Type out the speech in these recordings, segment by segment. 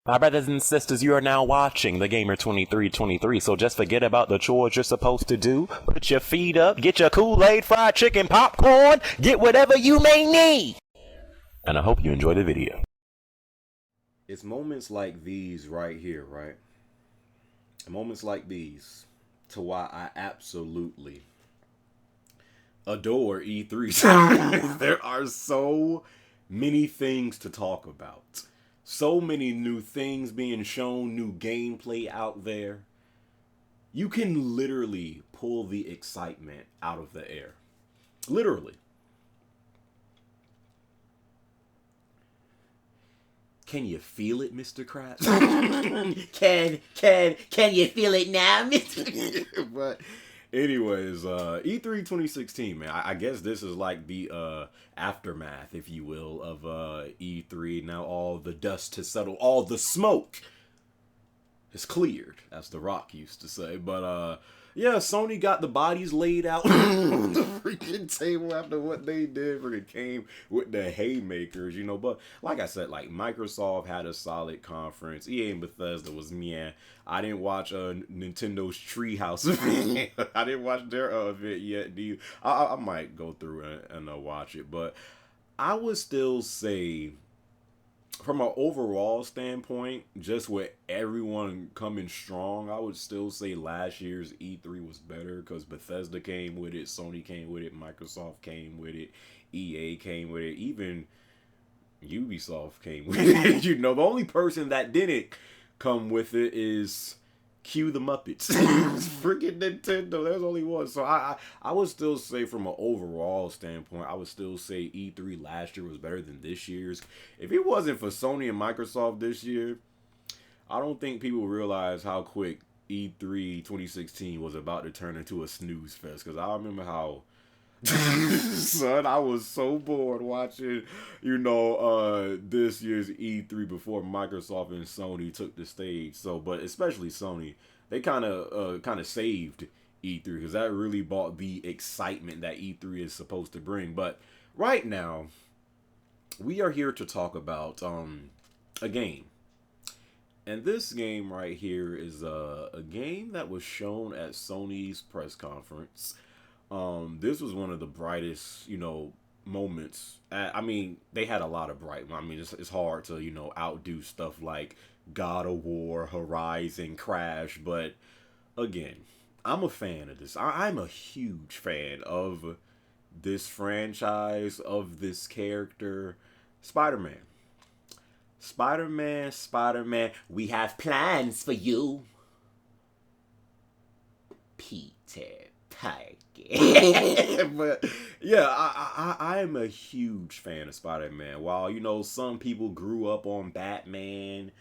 My brothers and sisters, you are now watching the Gamer 2323, so just forget about the chores you're supposed to do. Put your feet up, get your Kool-Aid, fried chicken, popcorn, get whatever you may need. And I hope you enjoy the video. It's moments like these right here, right? Moments like these to why I absolutely adore E3. There are so many things to talk about. So many new things being shown, new gameplay out there. You can literally pull the excitement out of the air. Literally. Can you feel it, Mr. Kratz? Can you feel it now, Mr. But anyways, E3 2016, man. I guess this is like the aftermath, if you will, of E3. Now all the dust has settled, all the smoke has cleared, as The Rock used to say. But yeah, Sony got the bodies laid out on the freaking table after what they did. Freaking came with the haymakers, you know. But like I said, like Microsoft had a solid conference. EA and Bethesda was meh. I didn't watch Nintendo's Treehouse event. I didn't watch their event yet. I might go through and watch it, but I would still say, from an overall standpoint, just with everyone coming strong, I would still say last year's E3 was better because Bethesda came with it, Sony came with it, Microsoft came with it, EA came with it, even Ubisoft came with it. You know, the only person that didn't come with it is Cue the Muppets. Freaking Nintendo. There's only one. So I would still say, from an overall standpoint, I would still say E3 last year was better than this year's. If it wasn't for Sony and Microsoft this year, I don't think people realize how quick E3 2016 was about to turn into a snooze fest. Because I remember how son, I was so bored watching, this year's E3 before Microsoft and Sony took the stage. So, but especially Sony, they kind of saved E3 because that really brought the excitement that E3 is supposed to bring. But right now, we are here to talk about a game. And this game right here is a game that was shown at Sony's press conference. This was one of the brightest, moments. I mean, they had a lot of bright. I mean, it's hard to, outdo stuff like God of War, Horizon, Crash. But again, I'm a fan of this. I'm a huge fan of this franchise, of this character, Spider-Man. Spider-Man, we have plans for you, Peter Parker. But yeah, I am a huge fan of Spider-Man. While some people grew up on Batman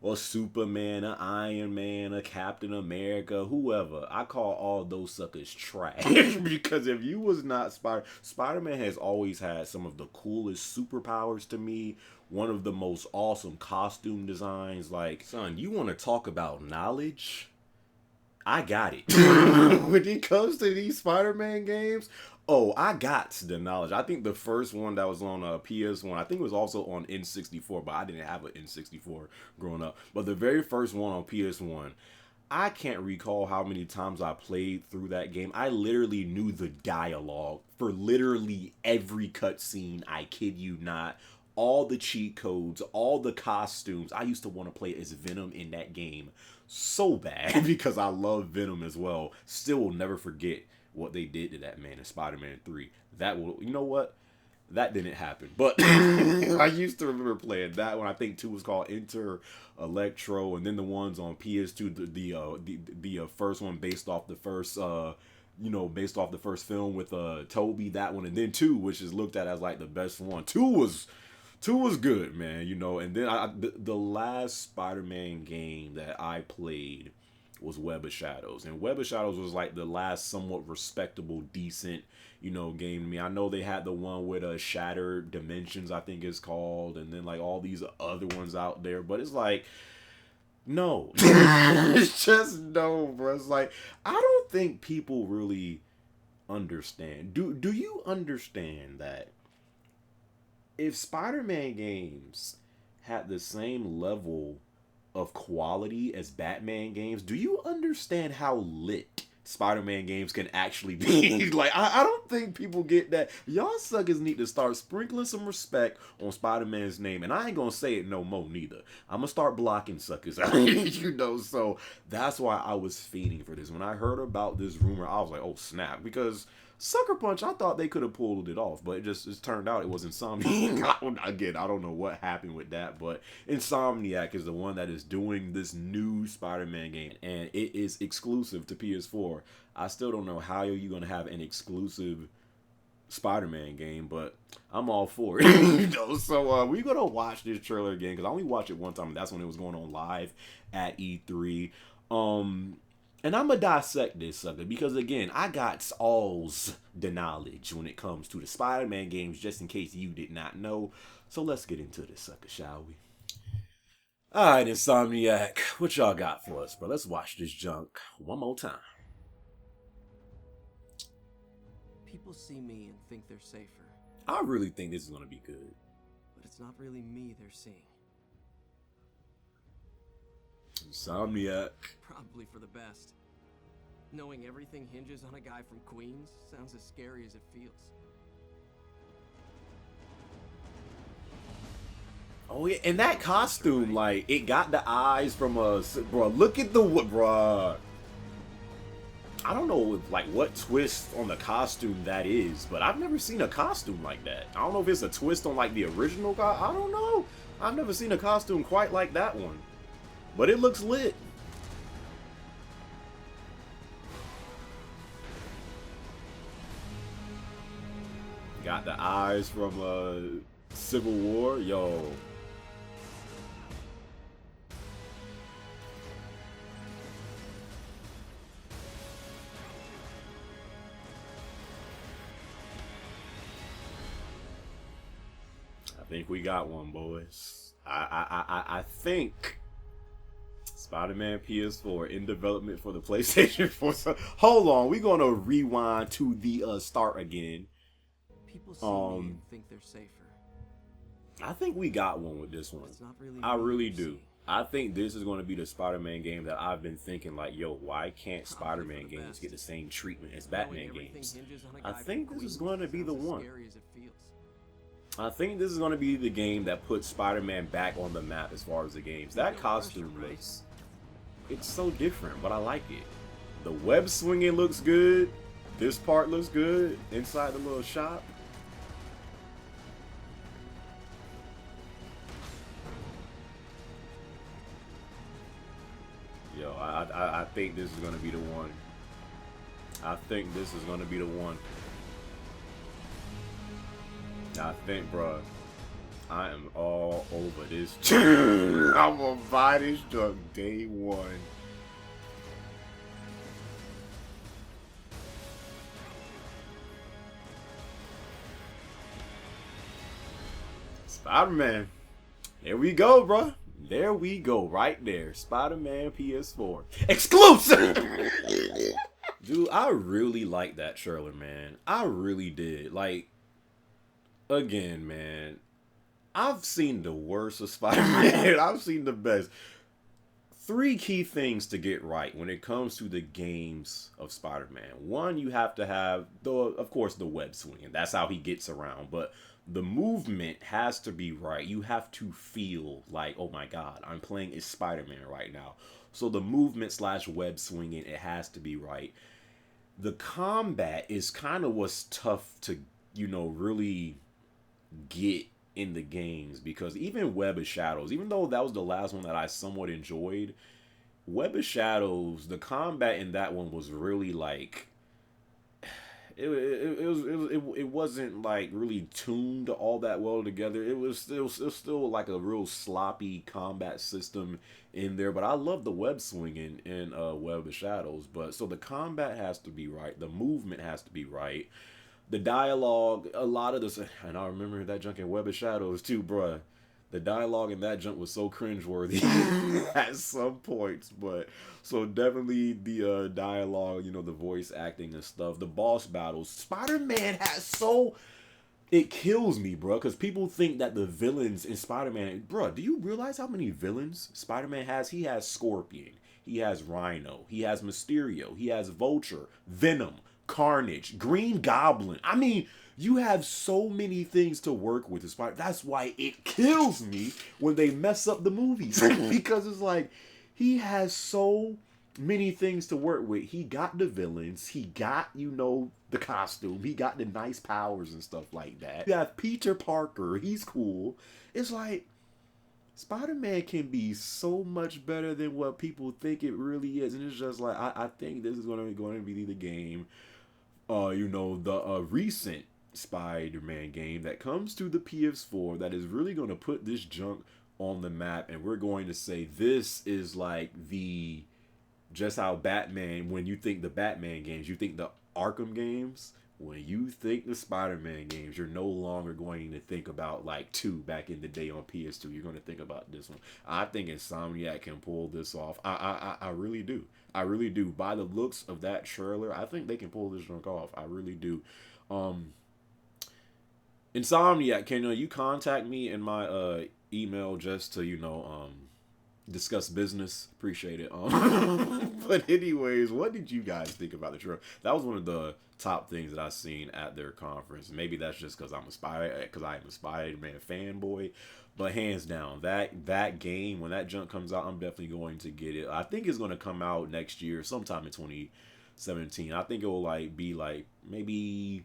or Superman, or Iron Man, or Captain America, whoever, I call all those suckers trash. Because if you was not Spider-Man has always had some of the coolest superpowers to me. One of the most awesome costume designs. Like, son, you want to talk about knowledge? I got it. When it comes to these Spider-Man games, I got the knowledge. I think the first one that was on PS1, I think it was also on N64, but I didn't have an N64 growing up. But the very first one on PS1, I can't recall how many times I played through that game. I literally knew the dialogue for literally every cutscene. I kid you not. All the cheat codes, all the costumes. I used to want to play as Venom in that game so bad because I love Venom as well. Still will never forget what they did to that man in Spider-Man 3. That will, you know what? That didn't happen. But I used to remember playing that one. I think 2 was called Enter Electro, and then the ones on PS2, the first one based off the first based off the first film with Toby, that one, and then 2, which is looked at as like the best one. 2 was good, man, and then the last Spider-Man game that I played was Web of Shadows. And Web of Shadows was like the last somewhat respectable, decent, game to me. I know they had the one with Shattered Dimensions, I think it's called, and then like all these other ones out there, but it's like, no. It's just no, bro. It's like, I don't think people really understand. Do you understand that if Spider-Man games had the same level of quality as Batman games, do you understand how lit Spider-Man games can actually be? Like, I don't think people get that. Y'all suckers need to start sprinkling some respect on Spider-Man's name. And I ain't gonna say it no more neither. I'm gonna start blocking suckers out. So that's why I was fiending for this. When I heard about this rumor, I was like, oh snap. Because Sucker Punch, I thought they could have pulled it off, but it turned out it was Insomniac. Again, I don't know what happened with that, but Insomniac is the one that is doing this new Spider-Man game, and it is exclusive to PS4. I still don't know how you're going to have an exclusive Spider-Man game, but I'm all for it. So we're going to watch this trailer again, because I only watched it one time, and that's when it was going on live at E3. And I'm going to dissect this sucker because, again, I got all's the knowledge when it comes to the Spider-Man games, just in case you did not know. So let's get into this sucker, shall we? Alright, Insomniac, what y'all got for us, bro? Let's watch this junk one more time. People see me and think they're safer. I really think this is going to be good. But it's not really me they're seeing. Insomniac. Probably for the best. Knowing everything hinges on a guy from Queens sounds as scary as it feels. Oh yeah, and that costume, like, it got the eyes from bro. Look at the bro. I don't know, like, what twist on the costume that is, but I've never seen a costume like that. I don't know if it's a twist on, like, the original I don't know. I've never seen a costume quite like that one. But it looks lit. Got the eyes from Civil War. Yo. I think we got one, boys. I think Spider-Man PS4 in development for the PlayStation 4. So, hold on, we're gonna rewind to the start again. People see me and think they're safer. I think we got one with this one. It's not really I really do. I think this is going to be the Spider-Man game that I've been thinking, like, yo, why can't Spider-Man games get the same treatment as Batman games? I think this is going to be the one. I think this is going to be the game that puts Spider-Man back on the map as far as the games. That costume looks, it's so different, but I like it. The web swinging looks good. This part looks good inside the little shop. Yo, I think this is going to be the one. I think this is going to be the one. I think, bruh, I am all over this. I'm going to buy this junk day one. Spider-Man. There we go, bruh. There we go, right there. Spider-Man PS4. Exclusive! Dude, I really like that trailer, man. I really did. Like, again, man, I've seen the worst of Spider-Man. I've seen the best. 3 key things to get right when it comes to the games of Spider-Man. One, you have to have, of course, the web swinging. That's how he gets around. But the movement has to be right. You have to feel like, oh my God, I'm playing as Spider-Man right now. So the movement / web swinging, it has to be right. The combat is kind of what's tough to, you know, really get in the games, because even Web of Shadows, even though that was the last one that I somewhat enjoyed, Web of Shadows, the combat in that one was really like, it wasn't like really tuned all that well together. It was still like a real sloppy combat system in there. But I love the web swinging in Web of Shadows. But so the combat has to be right, the movement has to be right, the dialogue, a lot of this, and I remember that junk in Web of Shadows too, bruh. The dialogue in that junk was so cringeworthy at some points, but so definitely the dialogue, you know, the voice acting and stuff, the boss battles. Spider-Man has so, It kills me, bro, because people think that the villains in Spider-Man, bro, do you realize how many villains Spider-Man has? He has Scorpion, he has Rhino, he has Mysterio, he has Vulture, Venom, Carnage, Green Goblin. I mean, you have so many things to work with. That's why it kills me when they mess up the movies. Because it's like, he has so many things to work with. He got the villains. He got, the costume. He got the nice powers and stuff like that. You have Peter Parker. He's cool. It's like, Spider-Man can be so much better than what people think it really is. And it's just like, I think this is going to be the game. The recent Spider-Man game that comes to the PS4 that is really going to put this junk on the map, and we're going to say this is like just how Batman, when you think the Batman games, you think the Arkham games. When you think the Spider-Man games, you're no longer going to think about like 2 back in the day on PS2. You're going to think about this one. I think Insomniac can pull this off. I really do. I really do. By the looks of that trailer, I think they can pull this junk off. I really do. Insomniac, can you contact me in my email just to discuss business? Appreciate it. But anyways, what did you guys think about the trailer? That was one of the top things that I seen at their conference. Maybe that's just because I'm a Spider-Man fanboy, but hands down, that game, when that junk comes out, I'm definitely going to get it. I think it's going to come out next year, sometime in 2017. I think it will be maybe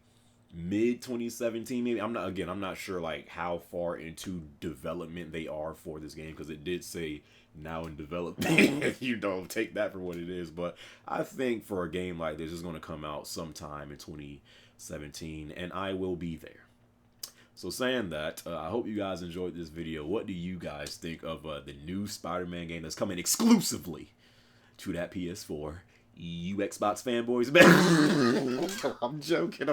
mid 2017, maybe. I'm not sure like how far into development they are for this game, because it did say now in development. Take that for what it is. But I think for a game like this, it's going to come out sometime in 2017, and I will be there. So saying that, I hope you guys enjoyed this video. What do you guys think of the new Spider-Man game that's coming exclusively to that PS4? You Xbox fanboys, man. I'm joking.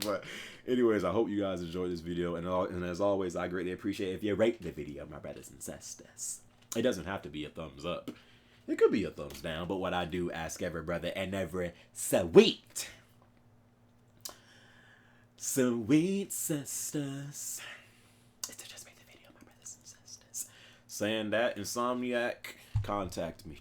But anyways, I hope you guys enjoyed this video. And as always, I greatly appreciate it if you rate the video, my brothers and sisters. It doesn't have to be a thumbs up. It could be a thumbs down. But what I do ask every brother and every sweet sisters is to just rate the video, my brothers and sisters. Saying that, Insomniac, contact me.